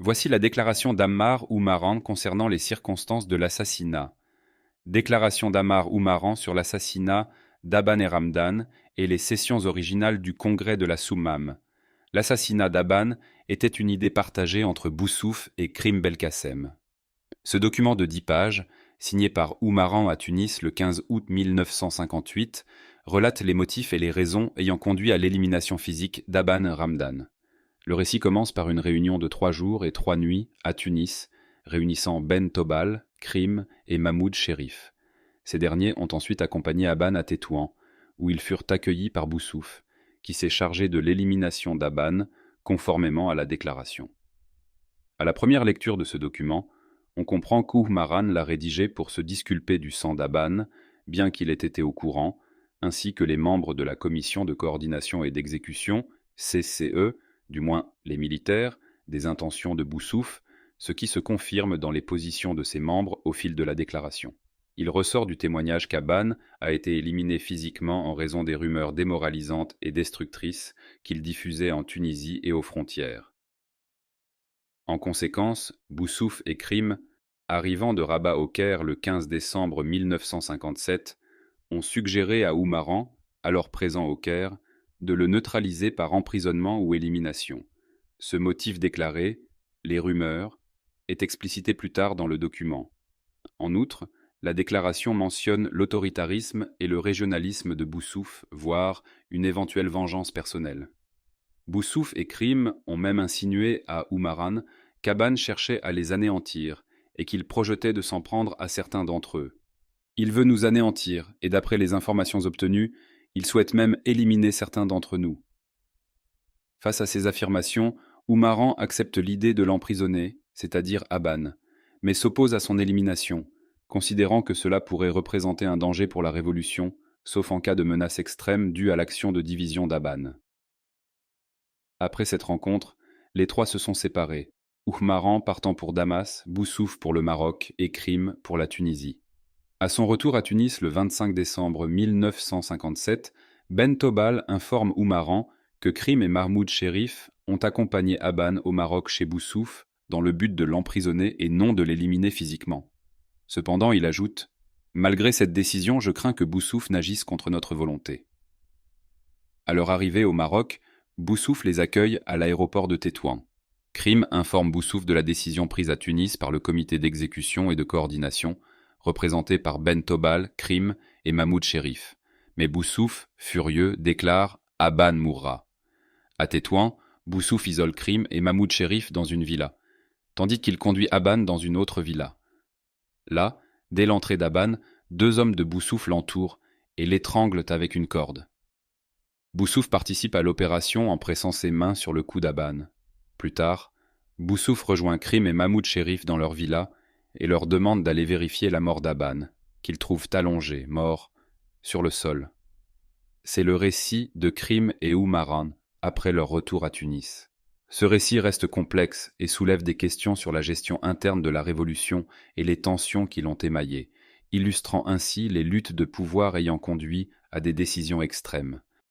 Voici la déclaration d'Ammar Oumaran concernant les circonstances de l'assassinat. Déclaration d'Ammar Oumaran sur l'assassinat d'Aban et Ramdan et les sessions originales du congrès de la Soummam. L'assassinat d'Aban était une idée partagée entre Boussouf et Krim Belkacem. Ce document de 10 pages, signé par Oumaran à Tunis le 15 août 1958, relate les motifs et les raisons ayant conduit à l'élimination physique d'Aban Ramdan. Le récit commence par une réunion de 3 jours et 3 nuits à Tunis, réunissant Ben Tobal, Krim et Mahmoud Chérif. Ces derniers ont ensuite accompagné Aban à Tétouan, où ils furent accueillis par Boussouf, qui s'est chargé de l'élimination d'Aban, conformément à la déclaration. À la première lecture de ce document, on comprend qu'Oumaran l'a rédigé pour se disculper du sang d'Aban, bien qu'il ait été au courant, ainsi que les membres de la commission de coordination et d'exécution, CCE, du moins les militaires, des intentions de Boussouf, ce qui se confirme dans les positions de ses membres au fil de la déclaration. Il ressort du témoignage qu'Aban a été éliminé physiquement en raison des rumeurs démoralisantes et destructrices qu'il diffusait en Tunisie et aux frontières. En conséquence, Boussouf et Krim, arrivant de Rabat au Caire le 15 décembre 1957, ont suggéré à Oumaran, alors présent au Caire, de le neutraliser par emprisonnement ou élimination. Ce motif déclaré, les rumeurs, est explicité plus tard dans le document. En outre, la déclaration mentionne l'autoritarisme et le régionalisme de Boussouf, voire une éventuelle vengeance personnelle. Boussouf et Krim ont même insinué à Oumaran qu'Aban cherchait à les anéantir et qu'il projetait de s'en prendre à certains d'entre eux. Il veut nous anéantir et d'après les informations obtenues, il souhaite même éliminer certains d'entre nous. Face à ces affirmations, Oumaran accepte l'idée de l'emprisonner, c'est-à-dire Aban, mais s'oppose à son élimination, considérant que cela pourrait représenter un danger pour la révolution, sauf en cas de menace extrême due à l'action de division d'Aban. Après cette rencontre, les trois se sont séparés, Oumaran partant pour Damas, Boussouf pour le Maroc et Krim pour la Tunisie. À son retour à Tunis le 25 décembre 1957, Ben Tobal informe Oumaran que Krim et Mahmoud Chérif ont accompagné Aban au Maroc chez Boussouf dans le but de l'emprisonner et non de l'éliminer physiquement. Cependant, il ajoute « Malgré cette décision, je crains que Boussouf n'agisse contre notre volonté. » À leur arrivée au Maroc, Boussouf les accueille à l'aéroport de Tétouan. Krim informe Boussouf de la décision prise à Tunis par le comité d'exécution et de coordination, représenté par Ben Tobal, Krim et Mahmoud Chérif. Mais Boussouf, furieux, déclare « Aban mourra ». À Tétouan, Boussouf isole Krim et Mahmoud Chérif dans une villa, tandis qu'il conduit Aban dans une autre villa. Là, dès l'entrée d'Aban, 2 hommes de Boussouf l'entourent et l'étranglent avec une corde. Boussouf participe à l'opération en pressant ses mains sur le cou d'Aban. Plus tard, Boussouf rejoint Krim et Mahmoud Chérif dans leur villa et leur demande d'aller vérifier la mort d'Aban, qu'ils trouvent allongé, mort, sur le sol. C'est le récit de Krim et Oumaran après leur retour à Tunis. Ce récit reste complexe et soulève des questions sur la gestion interne de la révolution et les tensions qui l'ont émaillée, illustrant ainsi les luttes de pouvoir ayant conduit à des décisions extrêmes.